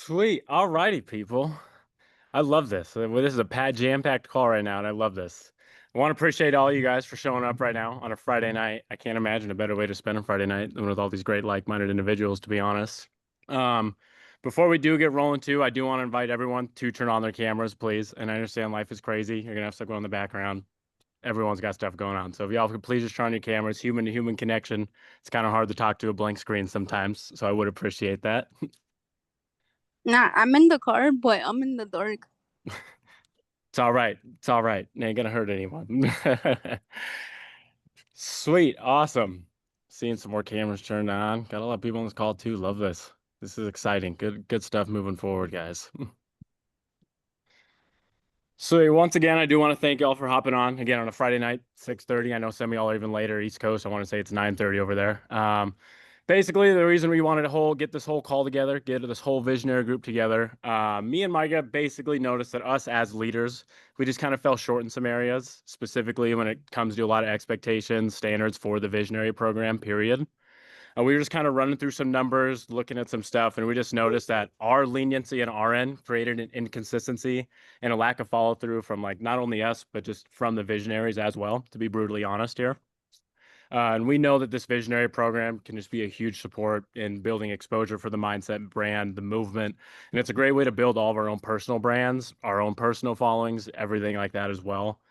Sweet. All righty, people. I love this. This is a jam-packed call right now, and I love this. I want to appreciate all you guys for showing up right now on a Friday night. I can't imagine a better way to spend a Friday night than with all these great like-minded individuals, to be honest. Um, Before we do get rolling too, I do want to invite everyone to turn on their cameras, please. And I understand life is crazy. You're gonna have stuff going in the background. Everyone's got stuff going on. So if y'all could please just turn on your cameras, human to human connection. It's kind of hard to talk to a blank screen sometimes, so I would appreciate that. Nah, I'm in the car, but I'm in the dark. It's all right. It's all right. Ain't gonna hurt anyone. Sweet. Awesome. Seeing some more cameras turned on. Got a lot of people on this call too. Love this. This is exciting. Good stuff moving forward, guys. So once again, I do want to thank y'all for hopping on again on a Friday night, 6:30. I know some of y'all are even later, East Coast. I want to say it's 9:30 over there. Basically, the reason we wanted to get this whole call together, get this whole visionary group together, me and Micah basically noticed that us as leaders, we just kind of fell short in some areas, specifically when it comes to a lot of expectations, standards for the visionary program, period. We were just kind of running through some numbers, looking at some stuff, and we just noticed that our leniency and our end created an inconsistency and a lack of follow through from like not only us, but just from the visionaries as well, to be brutally honest here. And we know that this visionary program can just be a huge support in building exposure for the mindset brand, the movement. And it's a great way to build all of our own personal brands, our own personal followings, everything like that as well.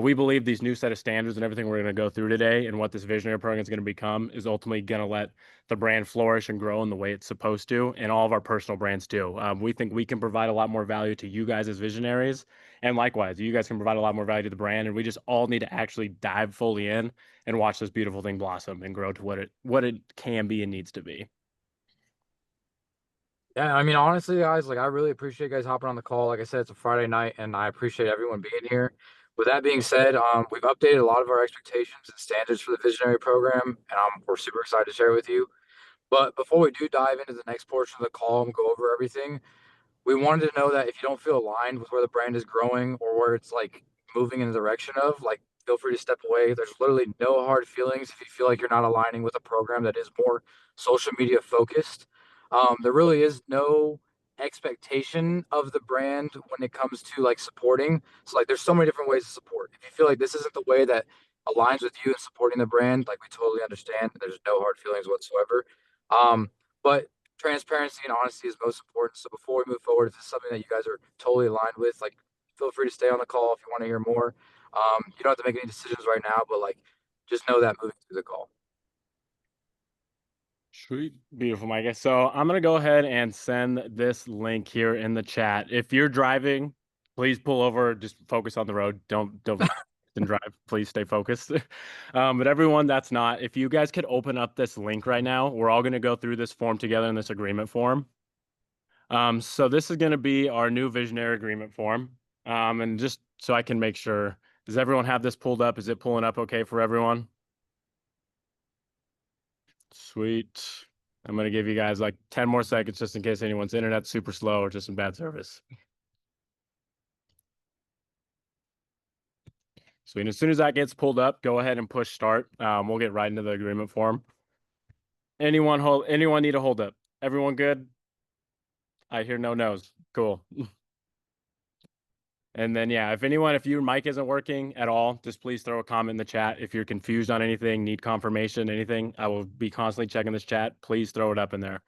We believe these new set of standards and everything we're going to go through today and what this visionary program is going to become is ultimately going to let the brand flourish and grow in the way it's supposed to, and all of our personal brands do. We think we can provide a lot more value to you guys as visionaries, and likewise, you guys can provide a lot more value to the brand, and we just all need to actually dive fully in and watch this beautiful thing blossom and grow to what it can be and needs to be. Yeah, I mean, honestly, guys, like I really appreciate you guys hopping on the call. Like I said, it's a Friday night, and I appreciate everyone being here. With that being said, we've updated a lot of our expectations and standards for the Visionary program, and we're super excited to share with you. But before we do dive into the next portion of the call and go over everything, we wanted to know that if you don't feel aligned with where the brand is growing or where it's like moving in the direction of, like, feel free to step away. There's literally no hard feelings if you feel like you're not aligning with a program that is more social media focused. There really is no expectation of the brand when it comes to like supporting. So like there's so many different ways to support. If you feel like this isn't the way that aligns with you and supporting the brand, like we totally understand. There's no hard feelings whatsoever. But transparency and honesty is most important. So before we move forward, if this is something that you guys are totally aligned with, like feel free to stay on the call if you want to hear more. You don't have to make any decisions right now, but like just know that moving through the call. Sweet. Beautiful, Micah. So I'm gonna go ahead and send this link here in the chat. If you're driving, please pull over, just focus on the road. Don't and drive. Please stay focused. But everyone that's not, if you guys could open up this link right now, we're all gonna go through this form together in this agreement form. So this is gonna be our new visionary agreement form. And just so I can make sure, does everyone have this pulled up? Is it pulling up okay for everyone? Sweet. I'm gonna give you guys like 10 more seconds just in case anyone's internet's super slow or just some bad service. Sweet. As soon as that gets pulled up, go ahead and push start. We'll get right into the agreement form. Anyone need a hold up? Everyone good? I hear no nos. Cool. And then yeah, if your mic isn't working at all, just please throw a comment in the chat. If you're confused on anything, need confirmation, anything, I will be constantly checking this chat. Please throw it up in there,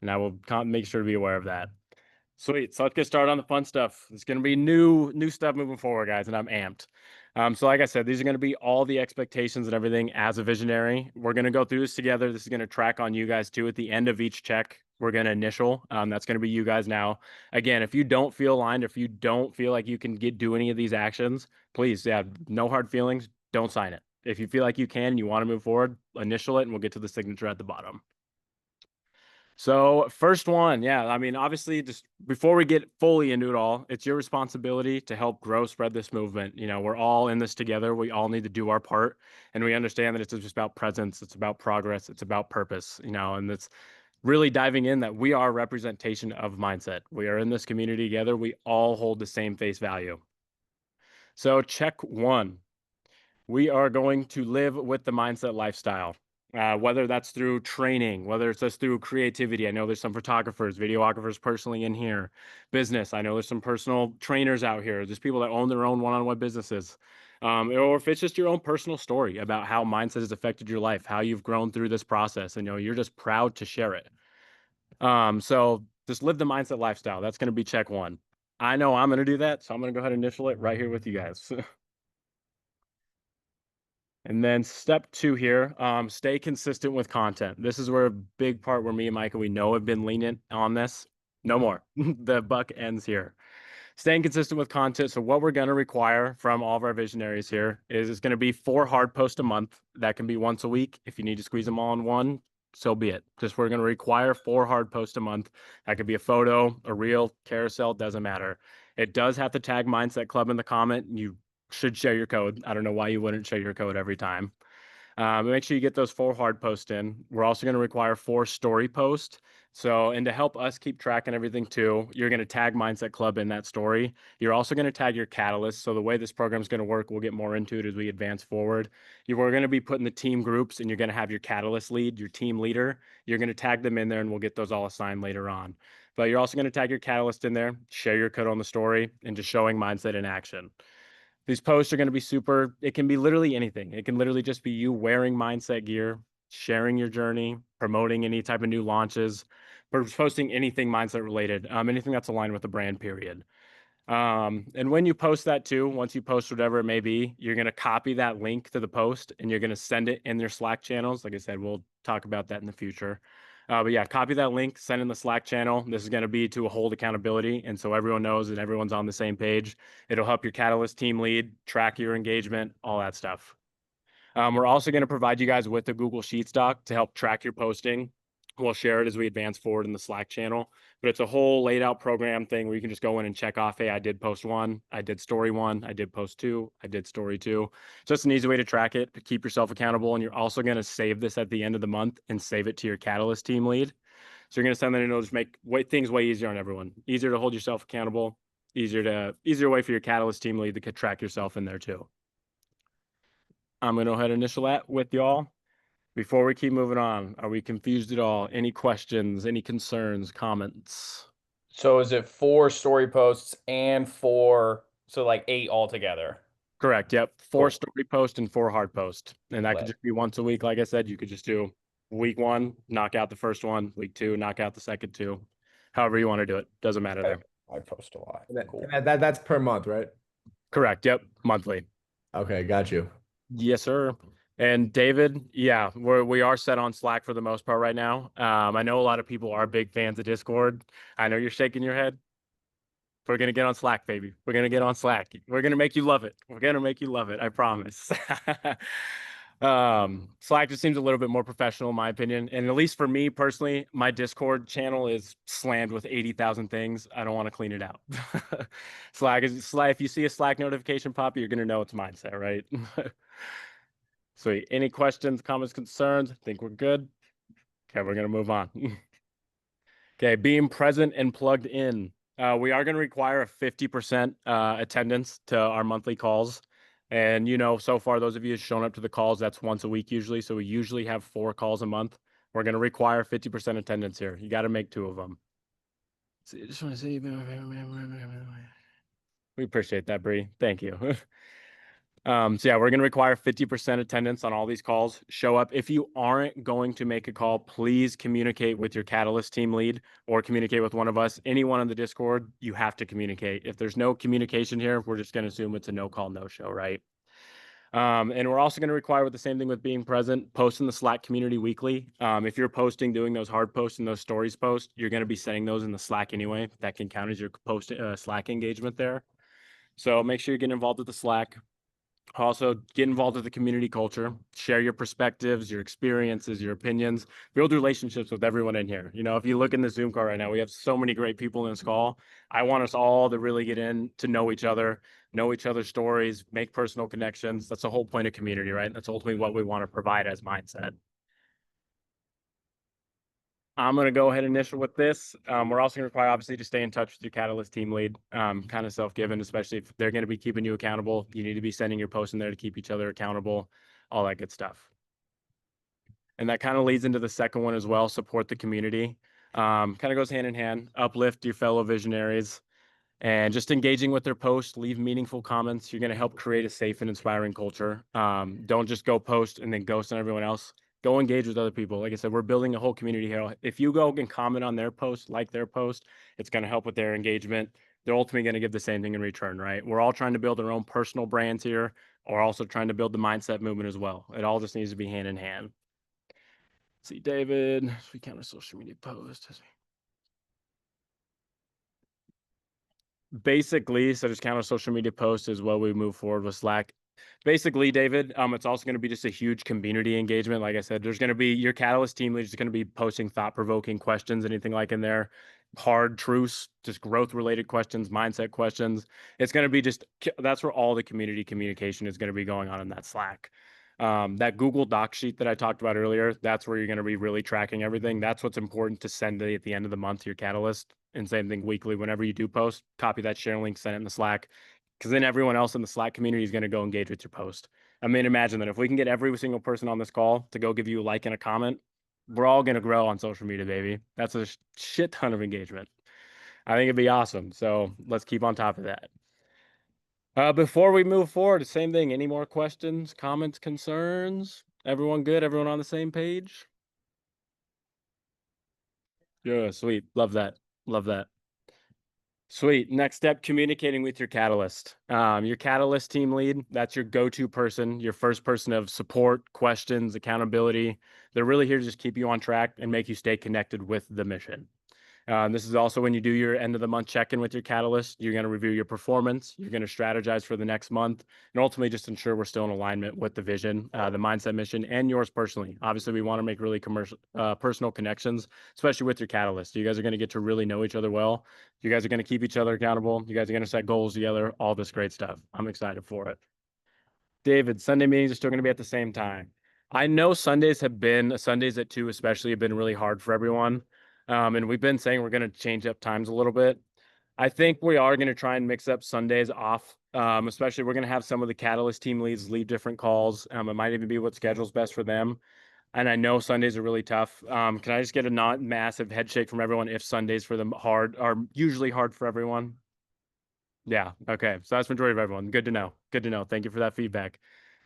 and I will make sure to be aware of that. Sweet. So let's get started on the fun stuff. It's going to be new stuff moving forward, guys, and I'm amped. So like I said, these are going to be all the expectations and everything as a visionary. We're going to go through this together. This is going to track on you guys too. At the end of each check, we're going to initial. That's going to be you guys now. Again, if you don't feel aligned, if you don't feel like you can do any of these actions, please, yeah, no hard feelings. Don't sign it. If you feel like you can, you want to move forward, initial it, and we'll get to the signature at the bottom. So first one, yeah, I mean, obviously, just before we get fully into it all, it's your responsibility to help grow, spread this movement. You know, we're all in this together. We all need to do our part, and we understand that it's just about presence, it's about progress, it's about purpose. You know, and it's really diving in that we are representation of mindset. We are in this community together. We all hold the same face value. So check one, we are going to live with the mindset lifestyle. whether that's through training, whether it's just through creativity. I know there's some photographers, videographers personally in here. Business, I know there's some personal trainers out here. There's people that own their own one-on-one businesses. Or if it's just your own personal story about how mindset has affected your life, how you've grown through this process, and you're just proud to share it. So just live the mindset lifestyle. That's going to be check one. I know I'm going to do that, so I'm going to go ahead and initial it right here with you guys. And then step two here, stay consistent with content. This is where a big part where me and Micah, we know have been lenient on this. No more. The buck ends here. Staying consistent with content. So what we're going to require from all of our visionaries here is it's going to be 4 hard posts a month. That can be once a week. If you need to squeeze them all in one, so be it. Just we're going to require 4 hard posts a month. That could be a photo, a reel, carousel, doesn't matter. It does have to tag Mindset Club in the comment. You should share your code. I don't know why you wouldn't share your code every time. Make sure you get those 4 hard posts in. We're also going to require 4 story posts. So, and to help us keep track and everything too, you're going to tag Mindset Club in that story. You're also going to tag your catalyst. So the way this program is going to work, we'll get more into it as we advance forward. We're going to be putting the team groups, and you're going to have your catalyst lead, your team leader. You're going to tag them in there, and we'll get those all assigned later on. But you're also going to tag your catalyst in there, share your code on the story, and just showing mindset in action. These posts are going to be super, it can be literally anything. It can literally just be you wearing mindset gear, sharing your journey, promoting any type of new launches, or posting anything mindset related, anything that's aligned with the brand, period. And when you post that too, once you post whatever it may be, you're going to copy that link to the post and you're going to send it in their Slack channels. Like I said, we'll talk about that in the future. But yeah, copy that link, send in the Slack channel. This is going to be to hold accountability. And so everyone knows and everyone's on the same page. It'll help your Catalyst team lead, track your engagement, all that stuff. We're also going to provide you guys with a Google Sheets doc to help track your posting. We'll share it as we advance forward in the Slack channel, but it's a whole laid out program thing where you can just go in and check off, hey, I did post 1, I did story 1, I did post 2, I did story 2. Just an easy way to track it, to keep yourself accountable. And you're also going to save this at the end of the month and save it to your Catalyst team lead. So you're going to send that in, it'll just make things way easier on everyone. Easier to hold yourself accountable, easier way for your Catalyst team lead to track yourself in there too. I'm going to go ahead and initial that with y'all. Before we keep moving on, are we confused at all? Any questions, any concerns, comments? So is it 4 story posts and 4, so like 8 altogether? Correct. Yep. 4 Cool. story post and 4 hard post. And that could Lit. just be once a week. Like I said, you could just do week 1, knock out the first one, week 2, knock out the second 2. However you want to do it. Doesn't matter there. I post a lot. Cool. That's per month, right? Correct. Yep. Monthly. Okay, got you. Yes, sir. And David, yeah, we are set on Slack for the most part right now. I know a lot of people are big fans of Discord. I know you're shaking your head. We're gonna get on Slack, baby. We're gonna get on Slack. We're gonna make you love it. We're gonna make you love it. I promise. Slack just seems a little bit more professional, in my opinion. And at least for me personally, my Discord channel is slammed with 80,000 things. I don't want to clean it out. Slack. If you see a Slack notification pop, you're gonna know it's mindset, right? Sweet. Any questions, comments, concerns? I think we're good. Okay, we're going to move on. Okay, being present and plugged in. We are going to require a 50% attendance to our monthly calls. And, so far, those of you who've shown up to the calls, that's once a week usually. So we usually have 4 calls a month. We're going to require 50% attendance here. You got to make 2 of them. So I just want to say, we appreciate that, Bree. Thank you. So yeah, we're going to require 50% attendance on all these calls. Show up. If you aren't going to make a call, please communicate with your Catalyst team lead or communicate with one of us. Anyone on the Discord, you have to communicate. If there's no communication here, we're just going to assume it's a no call, no show, right? And we're also going to require with the same thing with being present, post in the Slack community weekly. If you're posting, doing those hard posts and those stories posts, you're going to be sending those in the Slack anyway. That can count as your post Slack engagement there. So make sure you get involved with the Slack. Also, get involved with the community culture, share your perspectives, your experiences, your opinions, build relationships with everyone in here. If you look in the Zoom call right now, we have so many great people in this call. I want us all to really get in to know each other's stories, make personal connections. That's the whole point of community, right? That's ultimately what we want to provide as mindset. I'm going to go ahead and initial with this. We're also going to require, obviously, to stay in touch with your Catalyst team lead. Kind of self-given, especially if they're going to be keeping you accountable. You need to be sending your posts in there to keep each other accountable, all that good stuff. And that kind of leads into the second one as well, support the community. Kind of goes hand in hand, uplift your fellow visionaries, and just engaging with their posts, leave meaningful comments. You're going to help create a safe and inspiring culture. Don't just go post and then ghost on everyone else. Go engage with other people. Like I said, we're building a whole community here. If you go and comment on their post, like their post, it's going to help with their engagement. They're ultimately going to give the same thing in return, right? We're all trying to build our own personal brands here, or also trying to build the mindset movement as well. It all just needs to be hand in hand. See, David, we count a social media post. Basically, so just count a social media post as well. We move forward with Slack. Basically, David, it's also going to be just a huge community engagement. Like I said, there's going to be your Catalyst team lead is going to be posting thought-provoking questions, anything like in there, hard truths, just growth-related questions, mindset questions. It's going to be just, that's where all the community communication is going to be going on in that Slack. That Google Doc sheet that I talked about earlier, that's where you're going to be really tracking everything. That's what's important to send at the end of the month to your Catalyst. And same thing weekly, whenever you do post, copy that share link, send it in the Slack, because then everyone else in the Slack community is going to go engage with your post. I mean, imagine that if we can get every single person on this call to go give you a like and a comment, we're all going to grow on social media, baby. That's a shit ton of engagement. I think it'd be awesome. So let's keep on top of that. Before we move forward, the same thing. Any more questions, comments, concerns? Everyone good? Everyone on the same page? Yeah, sweet. Love that. Love that. Sweet. Next step, communicating with your Catalyst. Your Catalyst team lead, that's your go-to person, your first person of support, questions, accountability. They're really here to just keep you on track and make you stay connected with the mission. This is also when you do your end of the month check-in with your Catalyst. You're going to review your performance. You're going to strategize for the next month, and ultimately just ensure we're still in alignment with the vision, the mindset, mission, and yours personally. Obviously, we want to make really personal connections, especially with your Catalyst. You guys are going to get to really know each other well. You guys are going to keep each other accountable. You guys are going to set goals together. All this great stuff. I'm excited for it. David, Sunday meetings are still going to be at the same time. I know Sundays at 2 especially have been really hard for everyone. And we've been saying we're going to change up times a little bit. I think we are going to try and mix up Sundays off. Especially we're going to have some of the Catalyst team leads lead different calls. It might even be what schedule's best for them. And I know Sundays are really tough. Can I just get a not massive head shake from everyone if Sundays for them are usually hard for everyone? Yeah. Okay. So that's majority of everyone. Good to know. Good to know. Thank you for that feedback.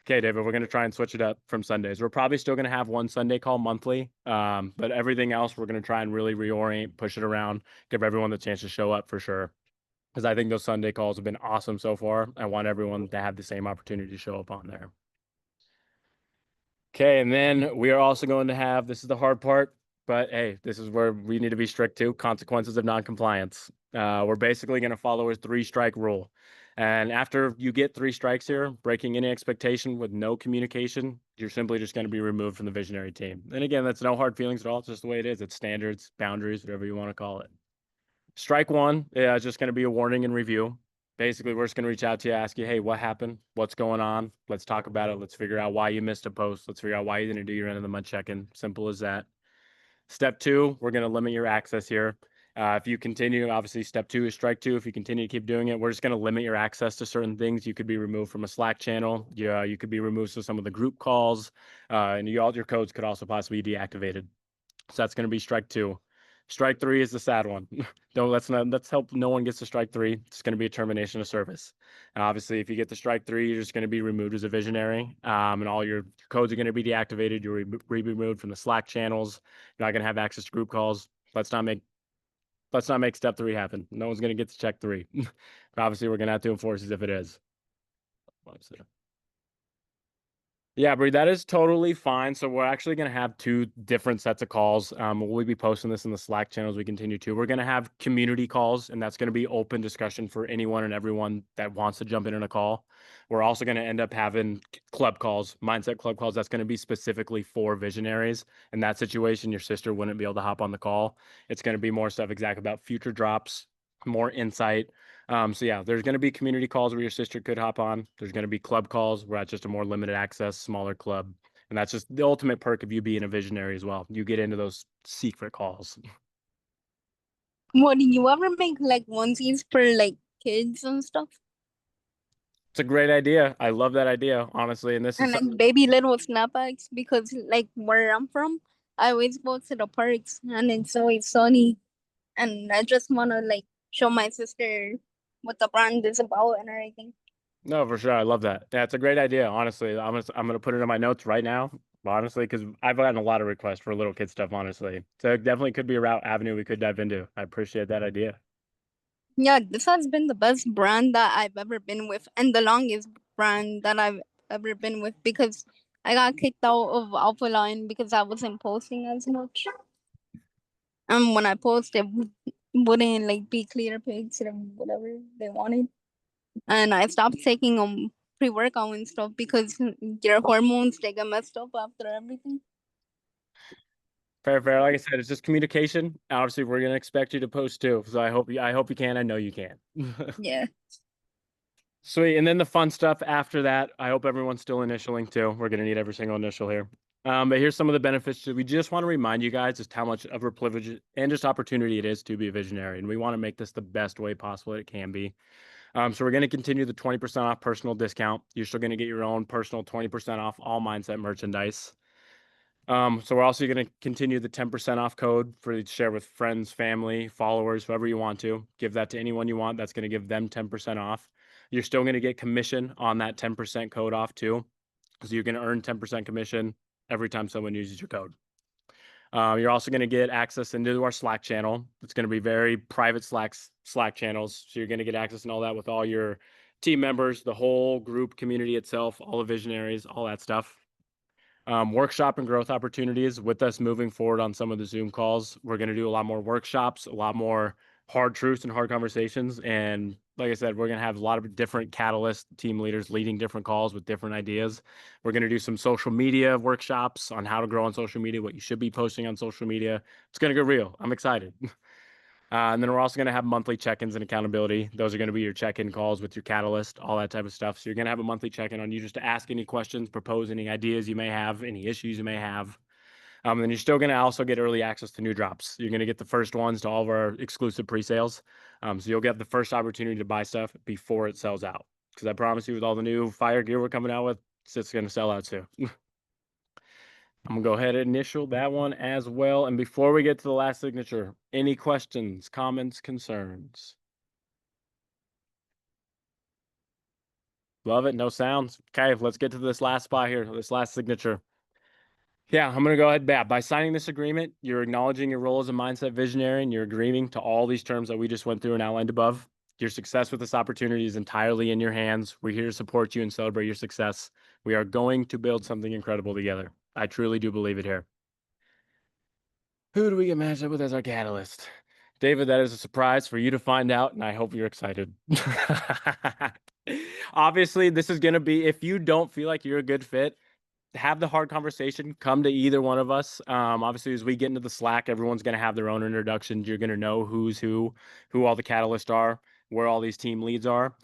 Okay, David, we're going to try and switch it up from Sundays. We're probably still going to have one Sunday call monthly, but everything else we're going to try and really reorient, push it around, give everyone the chance to show up for sure. Because I think those Sunday calls have been awesome so far. I want everyone to have the same opportunity to show up on there. Okay, and then we are also going to have, this is the hard part, but hey, this is where we need to be strict too, consequences of noncompliance. We're basically going to follow a 3-strike rule. And after you get 3 strikes here, breaking any expectation with no communication, you're simply just going to be removed from the visionary team. And again, that's no hard feelings at all. It's just the way it is. It's standards, boundaries, whatever you want to call it. Strike 1 is just going to be a warning and review. Basically, we're just going to reach out to you, ask you, hey, what happened? What's going on? Let's talk about it. Let's figure out why you missed a post. Let's figure out why you didn't do your end of the month check-in. Simple as that. Step 2, we're going to limit your access here. If you continue, obviously step 2 is strike 2. If you continue to keep doing it, we're just going to limit your access to certain things. You could be removed from a Slack channel. You could be removed from some of the group calls, and all your codes could also possibly be deactivated. So that's going to be strike 2. Strike 3 is the sad one. Let's hope no one gets to strike 3. It's going to be a termination of service. And obviously, if you get the strike 3, you're just going to be removed as a visionary, and all your codes are going to be deactivated. You're removed from the Slack channels. You're not going to have access to group calls. Let's not make step 3 happen. No one's going to get to check 3. But obviously, we're going to have to enforce it if it is. Yeah, Bree, that is totally fine. So we're actually going to have 2 different sets of calls. We'll be posting this in the Slack channel as we continue to. We're going to have community calls, and that's going to be open discussion for anyone and everyone that wants to jump in a call. We're also going to end up having club calls, mindset club calls. That's going to be specifically for visionaries. In that situation, your sister wouldn't be able to hop on the call. It's going to be more stuff exactly about future drops, more insight. So yeah, there's going to be community calls where your sister could hop on. There's going to be club calls where it's just a more limited access, smaller club. And that's just the ultimate perk of you being a visionary as well. You get into those secret calls. What, do you ever make like onesies for like kids and stuff? It's a great idea. I love that idea, honestly. And this And is like baby little snapbacks because like where I'm from, I always go to the parks and it's always sunny. And I just wanna like show my sister what the brand is about and everything. no, for sure. I love that. Yeah, it's a great idea. Honestly, I'm gonna put it in my notes right now. Honestly, because I've gotten a lot of requests for little kid stuff. Honestly, so it definitely could be a route avenue we could dive into. I appreciate that idea. Yeah, this has been the best brand that I've ever been with and the longest brand that I've ever been with because I got kicked out of Alpha Line because I wasn't posting as much. And when I post, it wouldn't like be clear pics or whatever they wanted. And I stopped taking pre-workout and stuff because your hormones they get messed up after everything. Fair, fair. Like I said, it's just communication. Obviously, we're gonna expect you to post too. So I hope you can. I know you can. Yeah. Sweet. And then the fun stuff after that. I hope everyone's still initialing too. We're gonna need every single initial here. But here's some of the benefits. We just want to remind you guys just how much of a privilege and just opportunity it is to be a visionary, and we want to make this the best way possible it can be. So we're going to continue the 20% off personal discount. You're still going to get your own personal 20% off all mindset merchandise. So we're also going to continue the 10% off code for you to share with friends, family, followers, whoever you want to. Give that to anyone you want. That's going to give them 10% off. You're still going to get commission on that 10% code off too. So you're going to earn 10% commission every time someone uses your code. You're also going to get access into our Slack channel. It's going to be very private Slack channels. So you're going to get access and all that with all your team members, the whole group community itself, all the visionaries, all that stuff. Workshop and growth opportunities with us moving forward on some of the Zoom calls. We're going to do a lot more workshops, a lot more hard truths and hard conversations. And like I said, we're going to have a lot of different catalyst team leaders leading different calls with different ideas. We're going to do some social media workshops on how to grow on social media, what you should be posting on social media. It's going to get real. I'm excited. And then we're also going to have monthly check-ins and accountability. Those are going to be your check-in calls with your catalyst, all that type of stuff. So you're going to have a monthly check-in on you just to ask any questions, propose any ideas you may have, any issues you may have. And then you're still going to also get early access to new drops. You're going to get the first ones to all of our exclusive pre-sales. So you'll get the first opportunity to buy stuff before it sells out. Because I promise you, with all the new fire gear we're coming out with, it's going to sell out soon. I'm gonna go ahead and initial that one as well. And before we get to the last signature, any questions, comments, concerns? Love it. No sounds. Okay, let's get to this last spot here, this last signature. Yeah, I'm gonna go ahead. By signing this agreement, you're acknowledging your role as a mindset visionary and you're agreeing to all these terms that we just went through and outlined above. Your success with this opportunity is entirely in your hands. We're here to support you and celebrate your success. We are going to build something incredible together. I truly do believe it here. Who do we get matched up with as our catalyst? David, that is a surprise for you to find out, and I hope you're excited. Obviously, this is going to be, if you don't feel like you're a good fit, have the hard conversation. Come to either one of us. Obviously, as we get into the Slack, everyone's going to have their own introductions. You're going to know who's who all the catalysts are, where all these team leads are.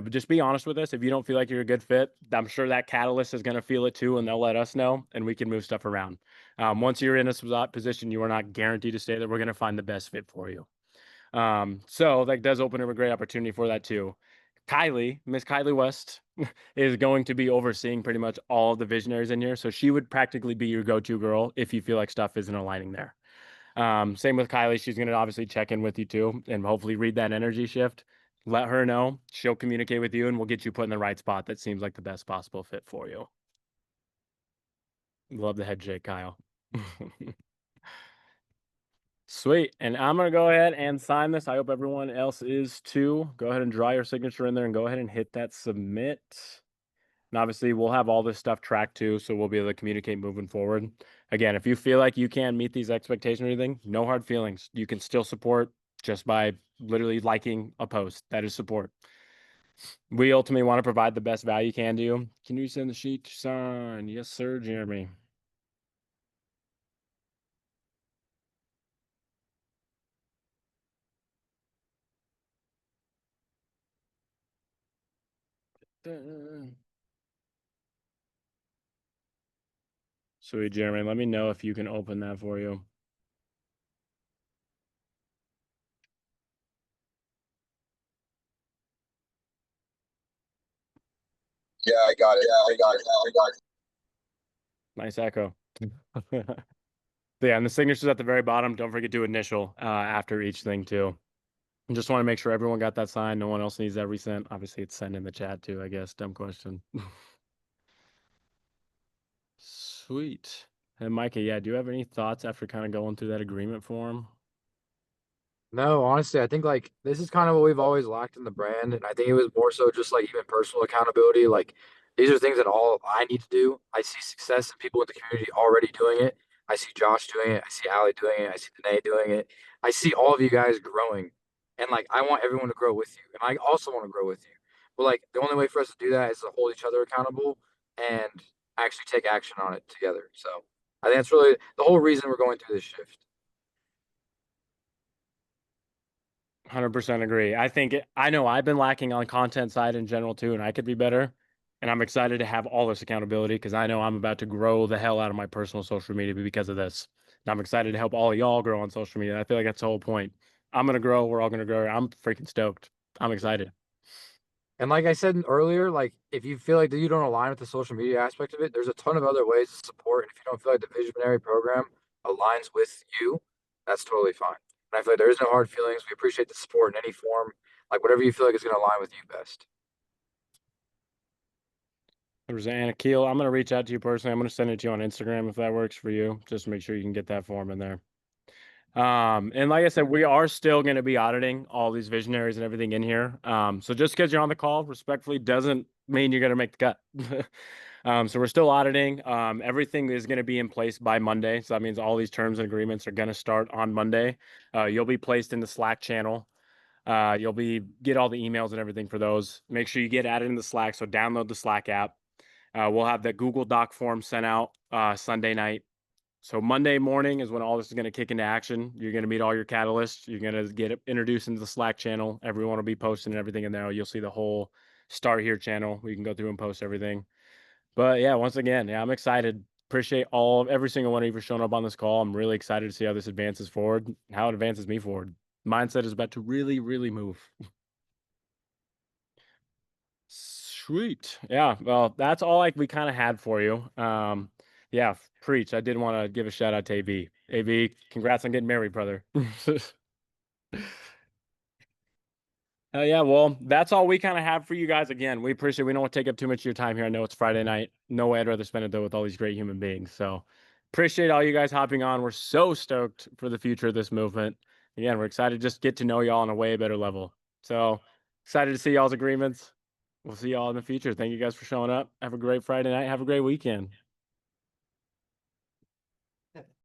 Just be honest with us. If you don't feel like you're a good fit, I'm sure that catalyst is going to feel it too, and they'll let us know, and we can move stuff around. Once you're in a position, you are not guaranteed to stay there. We're going to find the best fit for you. So that does open up a great opportunity for that too. Miss Kylie West, is going to be overseeing pretty much all of the visionaries in here. So she would practically be your go-to girl if you feel like stuff isn't aligning there. Same with Kylie. She's going to obviously check in with you too and hopefully read that energy shift. Let her know. She'll communicate with you and we'll get you put in the right spot that seems like the best possible fit for you. Love the head shake, Kyle. Sweet. And I'm going to go ahead and sign this. I hope everyone else is too. Go ahead and draw your signature in there and go ahead and hit that submit. And obviously, we'll have all this stuff tracked too, so we'll be able to communicate moving forward. Again, if you feel like you can't meet these expectations or anything, no hard feelings. You can still support just by literally liking a post. That is support. We ultimately want to provide the best value you can to you. Can you send the sheet to sign? Yes, sir, Jeremy. Sweet, Jeremy. Let me know if you can open that for you. Yeah, I got it. Yeah, I got it. I got it. Nice echo. Yeah, and the signature's at the very bottom. Don't forget to initial after each thing too. And just want to make sure everyone got that signed. No one else needs that resent. Obviously, it's sent in the chat too, I guess. Dumb question. Sweet. And Micah, yeah, do you have any thoughts after kind of going through that agreement form? No, honestly, I think like this is kind of what we've always lacked in the brand, and I think it was more so just like even personal accountability. Like these are things that all I need to do. I see success in people in the community already doing it. I see Josh doing it. I see Ali doing it. I see Danae doing it. I see all of you guys growing, and like I want everyone to grow with you, and I also want to grow with you. But like the only way for us to do that is to hold each other accountable and actually take action on it together. So I think that's really the whole reason we're going through this shift. 100% agree. I know I've been lacking on content side in general too, and I could be better. And I'm excited to have all this accountability because I know I'm about to grow the hell out of my personal social media because of this. And I'm excited to help all of y'all grow on social media. I feel like that's the whole point. I'm gonna grow. We're all gonna grow. I'm freaking stoked. I'm excited. And like I said earlier, like if you feel like that you don't align with the social media aspect of it, there's a ton of other ways to support. And if you don't feel like the visionary program aligns with you, that's totally fine. And I feel like there is no hard feelings. We appreciate the support in any form, like whatever you feel like is going to align with you best. There's Anna Keel. I'm gonna reach out to you personally. I'm gonna send it to you on Instagram if that works for you. Just to make sure you can get that form in there. And like I said, we are still going to be auditing all these visionaries and everything in here. So just because you're on the call respectfully doesn't mean you're going to make the cut. So we're still auditing. Everything is going to be in place by Monday. So that means all these terms and agreements are going to start on Monday. You'll be placed in the Slack channel. You'll get all the emails and everything for those. Make sure you get added in the Slack. So download the Slack app. We'll have the Google Doc form sent out Sunday night. So Monday morning is when all this is going to kick into action. You're going to meet all your catalysts. You're going to get introduced into the Slack channel. Everyone will be posting everything in there. You'll see the whole Start Here channel. We can go through and post everything. But yeah, once again, yeah, I'm excited. Appreciate every single one of you for showing up on this call. I'm really excited to see how this advances forward, how it advances me forward. Mindset is about to really, really move. Sweet. Yeah. Well, that's all we kind of had for you. Yeah, preach. I did want to give a shout out to AB. AB, congrats on getting married, brother. Yeah, well, that's all we kind of have for you guys. Again, we appreciate we don't want to take up too much of your time here. I know it's Friday night. No way I'd rather spend it though with all these great human beings. So appreciate all you guys hopping on. We're so stoked for the future of this movement. Again, we're excited to just get to know y'all on a way better level. So excited to see y'all's agreements. We'll see y'all in the future. Thank you guys for showing up. Have a great Friday night. Have a great weekend.